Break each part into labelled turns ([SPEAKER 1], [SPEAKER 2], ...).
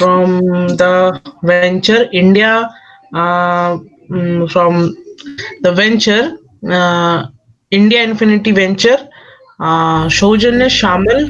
[SPEAKER 1] from the venture India, from the venture India Infinity Venture, Saujanya Shamal,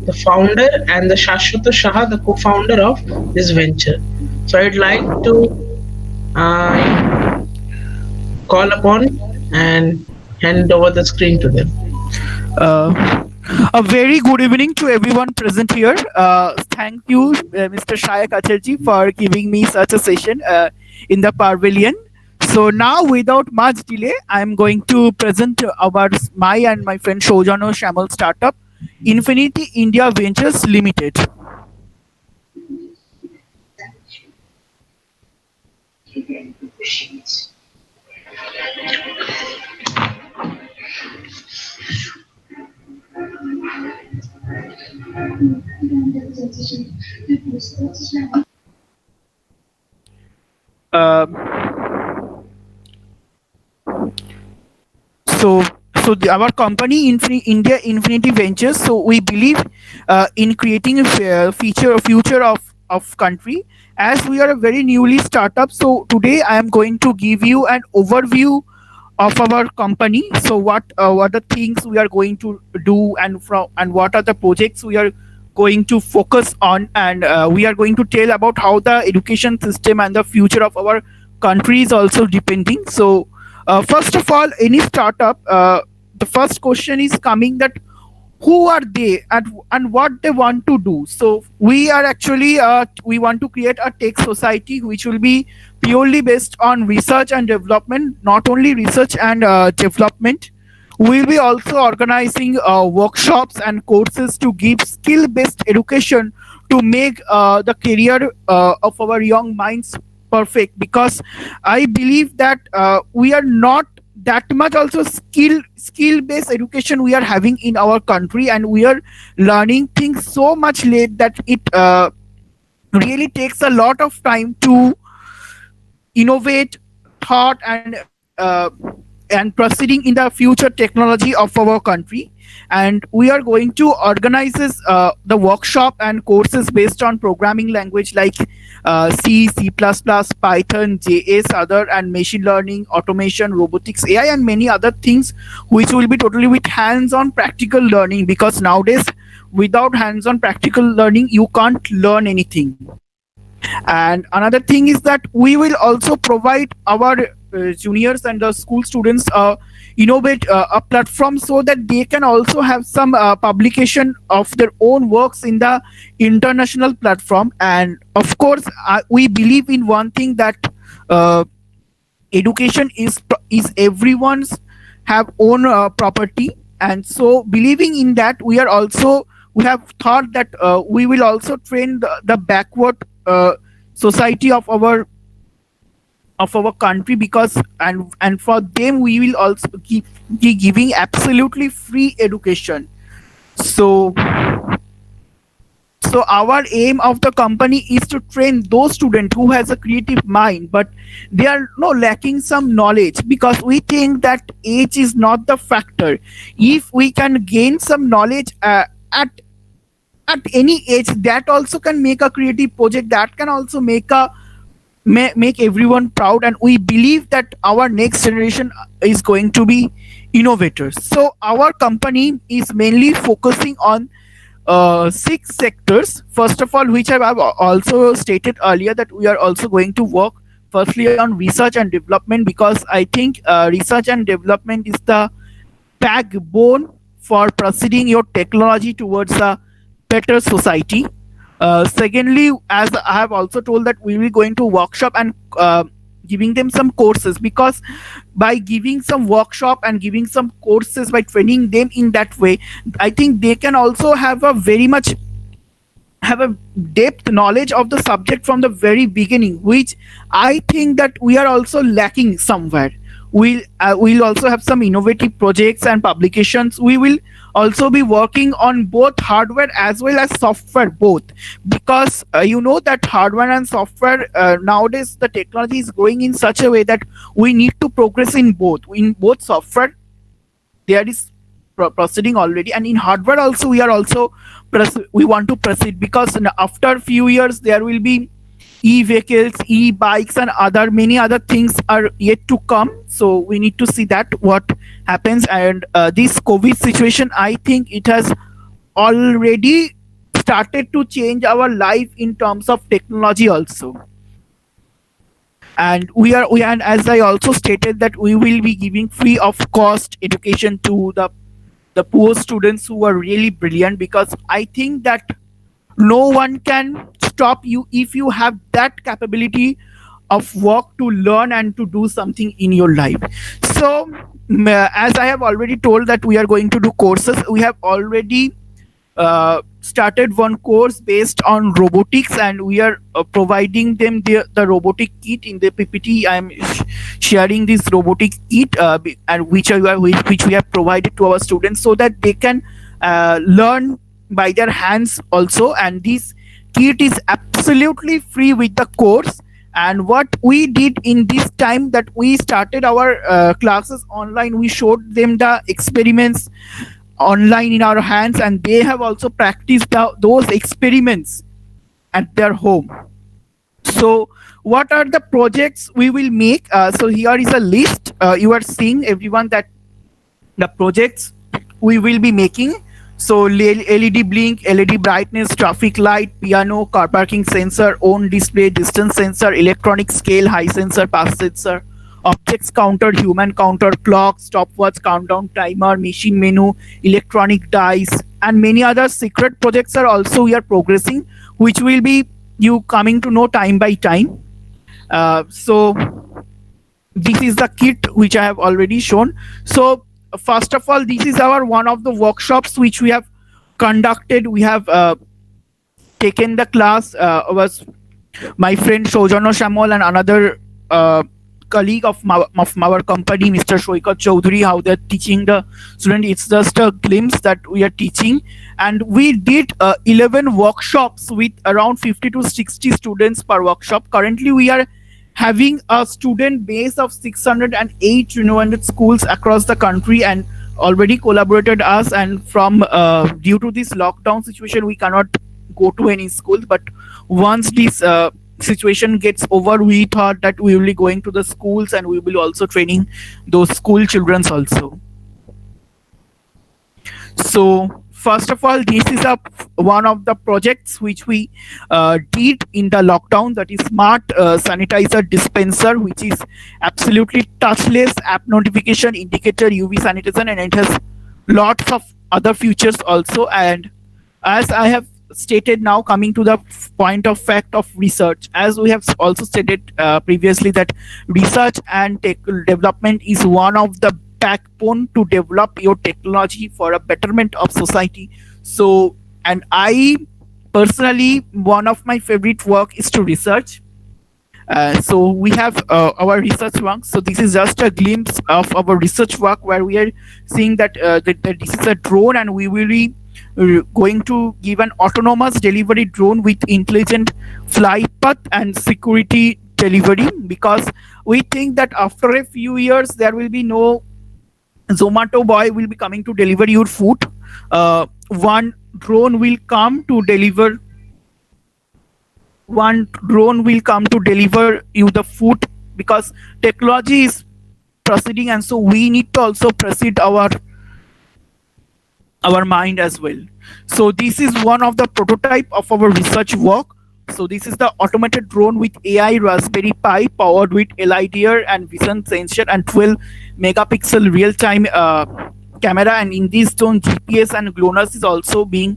[SPEAKER 1] the founder, and the Shashwata Shah, the co-founder of this venture. So I'd like to uh, call upon and hand over the screen to them.
[SPEAKER 2] Uh, a very good evening to everyone present here. Thank you, Mr. Shayak Acharji, for giving me such a session in the pavilion. So now, without much delay, I'm going to present about my and my friend Shojano Shamal startup, Infinity India Ventures Limited. Uh, so our company India Infinity Ventures, so we believe in creating a future of country, as we are a very newly startup. So today I am going to give you an overview of our company. So what are the things we are going to do, and what are the projects we are going to focus on, and we are going to tell about how the education system and the future of our country is also depending. So first of all, any startup, the first question is coming that who are they, and what they want to do. So we are actually we want to create a tech society which will be purely based on research and development. Not only research and development, we'll be also organizing workshops and courses to give skill based education to make the career of our young minds perfect, because I believe that we are not that much also skill based education we are having in our country, and we are learning things so much late that it really takes a lot of time to innovate thought and proceeding in the future technology of our country. And we are going to organize the workshop and courses based on programming language like C++, Python, JS, other, and machine learning, automation, robotics, AI, and many other things, which will be totally with hands-on practical learning, because nowadays without hands-on practical learning you can't learn anything. And another thing is that we will also provide our juniors and the school students innovate a platform so that they can also have some publication of their own works in the international platform. And of course, we believe in one thing, that uh, education is everyone's have own property. And so believing in that, we have thought that we will also train the backward society of our country, because and for them we will also be giving absolutely free education. So our aim of the company is to train those students who has a creative mind, but they are no lacking some knowledge, because we think that age is not the factor. If we can gain some knowledge at any age, that also can make a creative project, that can also make everyone proud. And we believe that our next generation is going to be innovators. So our company is mainly focusing on 6 sectors. First of all, which I've also stated earlier, that we are also going to work firstly on research and development, because I think research and development is the backbone for proceeding your technology towards a better society. Secondly, as I have also told, that we will going to workshop and giving them some courses, because by giving some workshop and giving some courses, by training them in that way, I think they can also have a very much have a depth knowledge of the subject from the very beginning, which I think that we are also lacking somewhere. We'll also have some innovative projects and publications. We will also be working on both hardware as well as software, both, because you know that hardware and software, nowadays the technology is growing in such a way that we need to progress in both. In both software, there is proceeding already, and in hardware also we are also we want to proceed, because after few years there will be e-vehicles, e-bikes, and other many other things are yet to come. So we need to see that what happens. And this COVID situation, I think it has already started to change our life in terms of technology also. And we and as I also stated that we will be giving free of cost education to the poor students who are really brilliant, because I think that no one can stop you if you have that capability of work to learn and to do something in your life. So as I have already told that we are going to do courses, we have already started one course based on robotics, and we are providing them the robotic kit. In the PPT I am sharing this robotic kit, and which we have provided to our students, so that they can learn by their hands also. And this kit is absolutely free with the course. And what we did in this time that we started our classes online, we showed them the experiments online in our hands, and they have also practiced those experiments at their home. So what are the projects we will make? So here is a list. You are seeing, everyone, that the projects we will be making. So LED blink, LED brightness, traffic light, piano, car parking sensor, on display, distance sensor, electronic scale, high sensor, pass sensor, objects counter, human counter, clock, stopwatch, countdown timer, machine menu, electronic dice, and many other secret projects are also we are progressing, which will be you coming to know time by time. So this is the kit which I have already shown. So first of all, this is our one of the workshops which we have conducted. We have taken the class, was my friend Sojourner Shamol and another colleague of our company, Mr. Shoikat Choudhury, how they're teaching the student. It's just a glimpse that we are teaching. And we did 11 workshops with around 50 to 60 students per workshop. Currently, we are having a student base of 608 renowned schools across the country, and already collaborated us. And from due to this lockdown situation, we cannot go to any schools. But once this situation gets over, we thought that we will be going to the schools, and we will also training those school children also. So first of all, this is one of the projects which we did in the lockdown, that is smart sanitizer dispenser, which is absolutely touchless, app notification, indicator, UV sanitation, and it has lots of other features also. And as I have stated, now coming to the point of fact of research, as we have also stated previously, that research and tech development is one of the backbone to develop your technology for a betterment of society. So, and I personally, one of my favorite work is to research. So we have our research work. So this is just a glimpse of our research work, where we are seeing that, that this is a drone, and we will be going to give an autonomous delivery drone with intelligent flight path and security delivery, because we think that after a few years there will be no Zomato boy will be coming to deliver your food. One drone will come to deliver you the food, because technology is proceeding, and so we need to also proceed our mind as well. So this is one of the prototype of our research work. So this is the automated drone with AI Raspberry Pi, powered with LiDAR and vision sensor and 12 megapixel real-time camera, and in this zone GPS and GLONASS is also being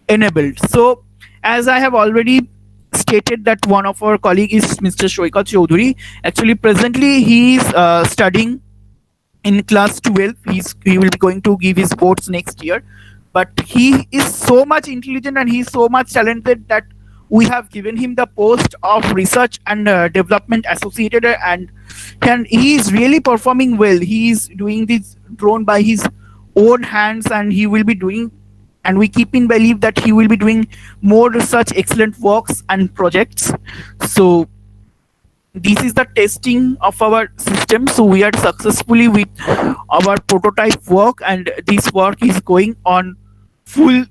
[SPEAKER 2] enabled. So as I have already stated, that one of our colleague is Mr. Shoikat Choudhury. Actually, presently he is studying in class 12. He will be going to give his boards next year, but he is so much intelligent and he is so much talented that we have given him the post of research and development associated, and he is really performing well. He is doing this drone by his own hands, and he will be doing, and we keep in belief that he will be doing more such excellent works and projects. So this is the testing of our system. So we are successfully with our prototype work, and this work is going on full.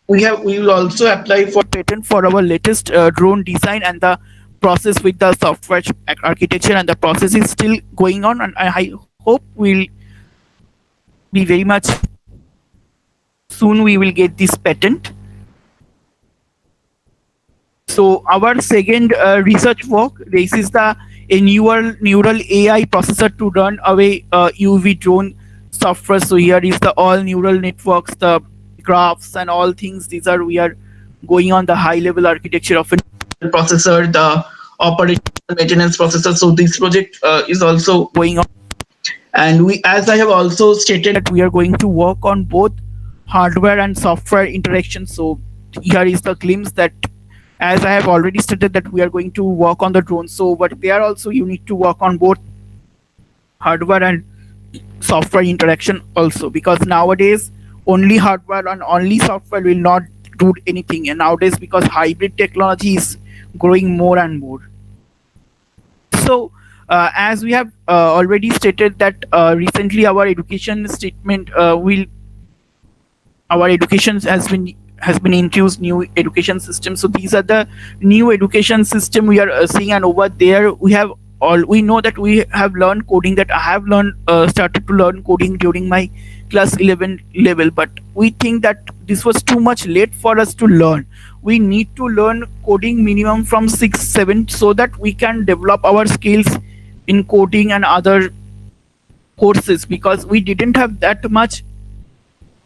[SPEAKER 2] We will also apply for patent for our latest drone design and the process with the software architecture, and the process is still going on, and I hope we'll be very much soon we will get this patent. So our second research work, this is the a neural AI processor to run away UV drone software. So here is the all neural networks, the graphs and all things. These are we are going on the high level architecture of a processor, the operation maintenance processor. So this project is also going on, and we, as I have also stated, that we are going to work on both hardware and software interaction. So here is the glimpse that, as I have already stated, that we are going to work on the drone. So, but there also you need to work on both hardware and software interaction also, because nowadays only hardware and only software will not do anything. And nowadays, because hybrid technology is growing more and more. So, as we have already stated that recently our education statement will our education has been introduced new education system. So these are the new education system we are seeing, and over there we know that we have learned coding, that I have learned started to learn coding during my class 11 level, but we think that this was too much late for us to learn. We need to learn coding minimum from 6 7, so that we can develop our skills in coding and other courses, because we didn't have that much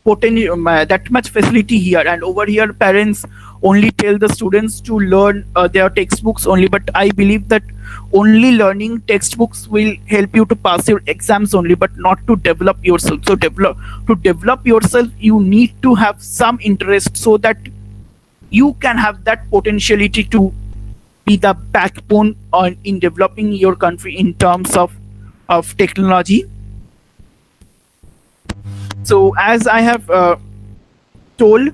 [SPEAKER 2] that much facility here. And over here parents only tell the students to learn their textbooks only, but I believe that only learning textbooks will help you to pass your exams only, but not to develop yourself. So to develop yourself, you need to have some interest, so that you can have that potentiality to be the backbone in developing your country in terms of technology. So as I have told,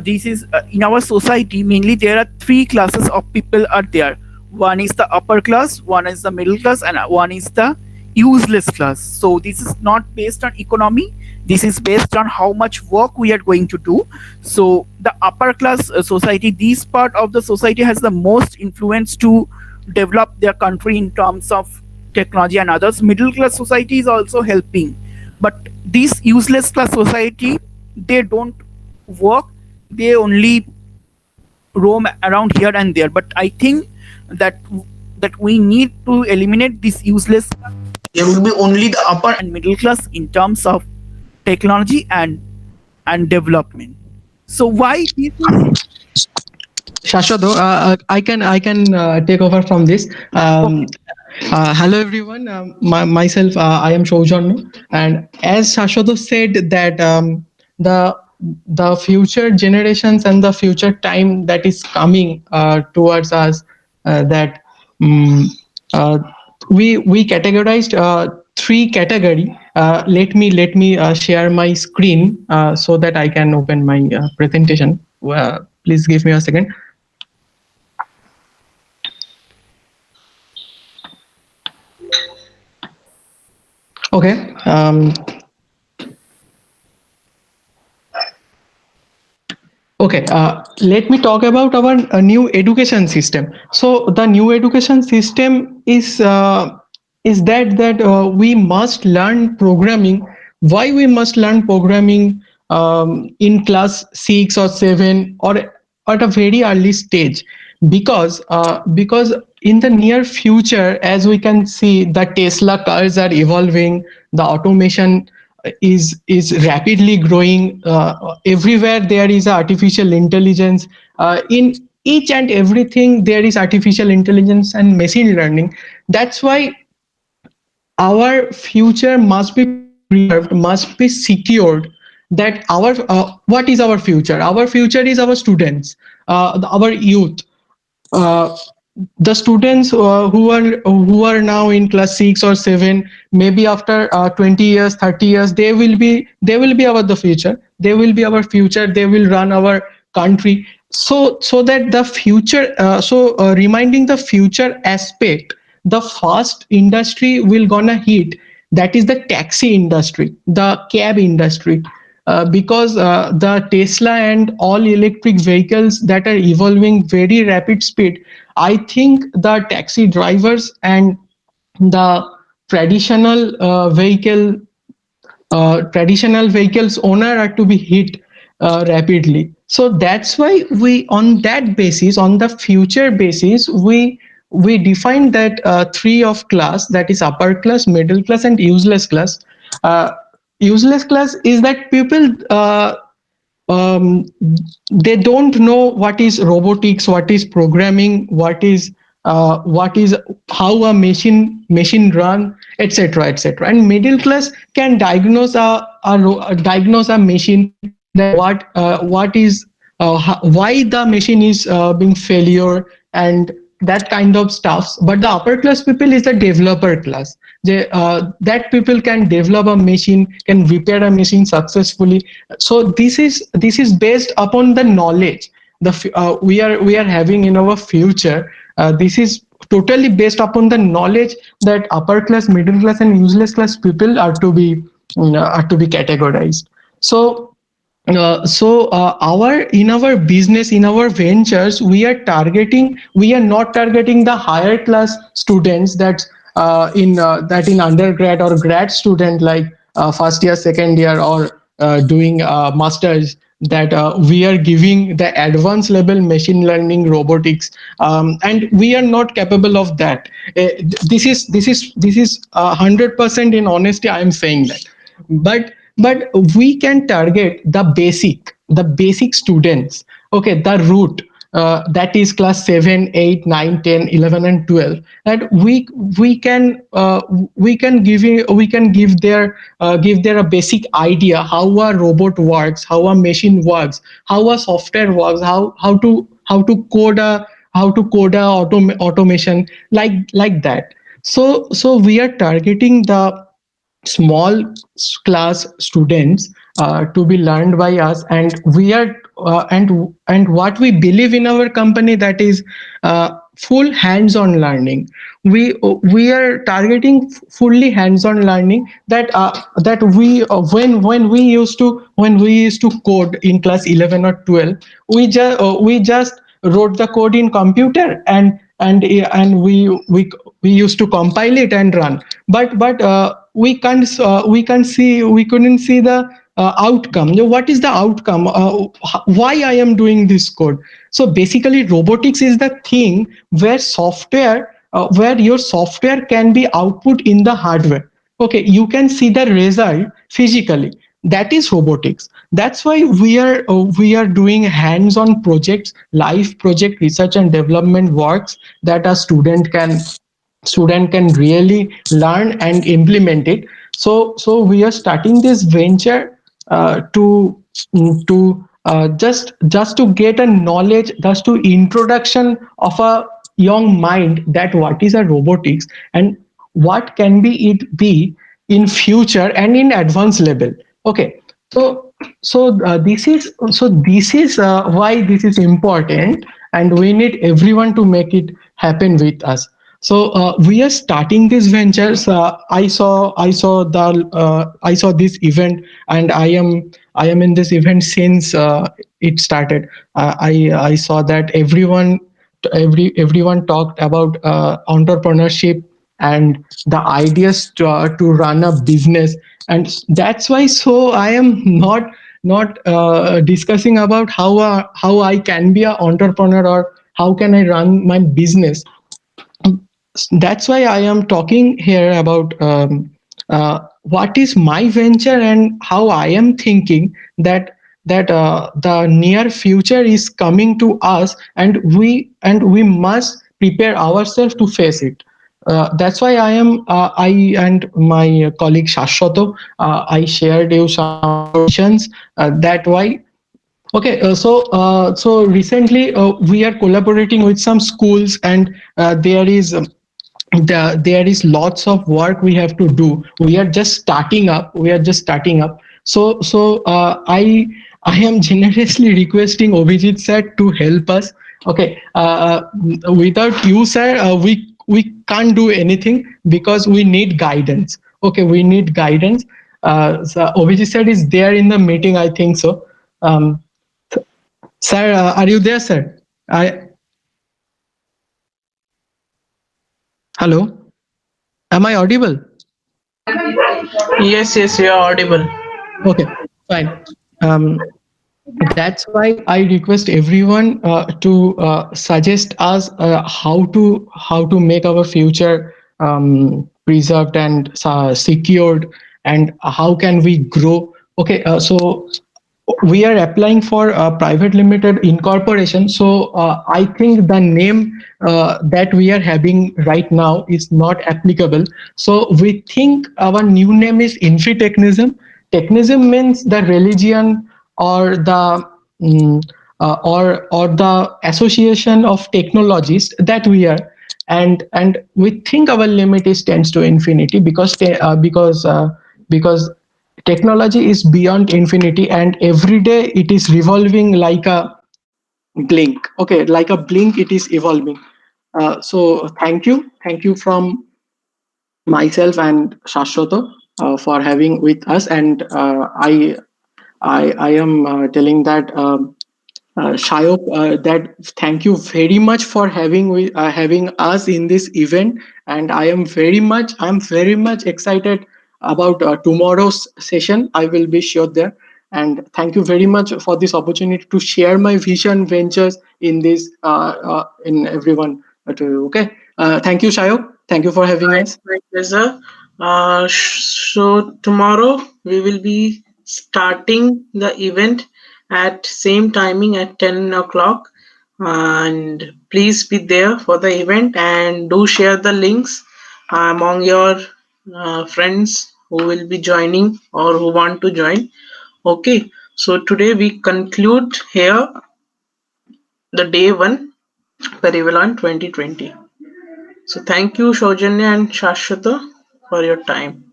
[SPEAKER 2] this is in our society mainly there are three classes of people are there. One is the upper class, one is the middle class, and one is the useless class. So this is not based on economy, this is based on how much work we are going to do. So the upper class society, this part of the society has the most influence to develop their country in terms of technology and others. Middle class society is also helping, but this useless class society, they don't work, they only roam around here and there. But I think that we need to eliminate this useless class. There will be only the upper and middle class in terms of technology and development. So why this is
[SPEAKER 3] Shashwat, I can take over from this. Hello everyone. Myself, I am Shoujannu, and as Shashwat said that the future generations and the future time that is coming towards us, that uh, we categorized three category. Let me share my screen so that I can open my presentation. Please give me a second. Okay. Okay. Let me talk about our new education system. So the new education system is that we must learn programming. Why we must learn programming in class 6 or 7 or at a very early stage? Because in the near future, as we can see, the Tesla cars are evolving, the automation is rapidly growing. Everywhere there is artificial intelligence. In each and everything there is artificial intelligence and machine learning. That's why our future must be preserved, must be secured. That our what is our future? Our future is our students, our youth. uh, the students who are now in class 6 or 7, maybe after 20 years, 30 years, they will be our the future. They will be our future. They will run our country. so that the future reminding the future aspect, the first industry will gonna hit, that is the taxi industry, the cab industry, because the Tesla and all electric vehicles that are evolving very rapid speed. I think the taxi drivers and the traditional traditional vehicles owner are to be hit rapidly. So that's why we, on that basis, on the future basis, we define that three of class, that is upper class, middle class, and useless class. uh, Useless class is that people, um, they don't know what is robotics, what is programming, what is how a machine run, etc., etc. And middle class can diagnose diagnose a machine, that what is why the machine is being failure, and that kind of stuffs. But the upper class people is the developer class. That people can develop a machine, can repair a machine successfully. So this is based upon the knowledge we are having in our future. This is totally based upon the knowledge that upper class, middle class, and useless class people are to be categorized. So our, in our business, in our ventures, we are not targeting the higher class students, that in undergrad or grad student, like first year, second year, or doing masters, that we are giving the advanced level machine learning, robotics, and we are not capable of that. This is 100% in honesty I am saying that. But we can target the basic students, okay, the root, that is class 7, 8, 9, 10, 11, and 12. And we can give their a basic idea how a robot works, how a machine works, how a software works, how to code a automation, like that. So we are targeting the small class students to be learned by us, and we are and what we believe in our company, that is full hands-on learning. We are targeting fully hands-on learning, that we when we used to code in class 11 or 12, we just wrote the code in computer, and we used to compile it and run. But we couldn't see the outcome. What is the outcome? Why I am doing this code? So basically robotics is the thing where your software can be output in the hardware. Okay, you can see the result physically. That is robotics. That's why we are doing hands-on projects, live project research and development works, that a student can really learn and implement it. So we are starting this venture to just to get a knowledge, just to introduction of a young mind, that what is a robotics, and what can be it be in future and in advanced level. Okay, this is why this is important, and we need everyone to make it happen with us. So we are starting these ventures. I saw this event, and I am in this event since it started. I saw that everyone talked about entrepreneurship and the ideas to run a business, and that's why. So I am not discussing about how I can be an entrepreneur, or how can I run my business. That's why I am talking here about what is my venture, and how I am thinking that the near future is coming to us, and we must prepare ourselves to face it. That's why I and my colleague Shashwato, I shared you some visions, that why. Okay, so recently we are collaborating with some schools, and there is lots of work we have to do. We are just starting up. So I am generously requesting Obhijit sir to help us. Okay, without you, sir, we can't do anything because we need guidance. Okay, we need guidance. So Obhijit sir is there in the meeting, I think so. Um, Sir, are you there, sir? I Hello, am I audible?
[SPEAKER 1] Yes, yes, you are audible.
[SPEAKER 3] Okay, fine. Um, that's why I request everyone to suggest us how to make our future preserved and secured, and how can we grow. Okay, so we are applying for a private limited incorporation. So I think the name that we are having right now is not applicable. So we think our new name is Infitechnism. Technism means the religion or the mm, or the association of technologies that we are, and we think our limit is tends to infinity because technology is beyond infinity, and every day it is revolving like a blink. Okay, like a blink it is evolving. So thank you from myself and Shashwata for having with us, and I am telling that Shayok, that thank you very much for having us in this event, and I'm very much excited about tomorrow's session. I will be sure there, and thank you very much for this opportunity to share my vision ventures in this in everyone to you. Okay, thank you, Shayok. Thank you for having us.
[SPEAKER 1] My pleasure. So tomorrow we will be starting the event at same timing at 10 o'clock, and please be there for the event and do share the links among your friends who will be joining or who want to join. Okay, so today we conclude here the day one Parivalan 2020. So thank you, Shaujanya and Shashwata, for your time.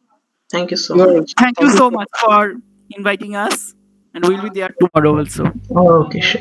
[SPEAKER 1] Thank you so
[SPEAKER 3] You're
[SPEAKER 1] much.
[SPEAKER 2] Thank you
[SPEAKER 3] Thank you.
[SPEAKER 2] so much for inviting us, and we'll be there tomorrow also.
[SPEAKER 1] Okay, sure.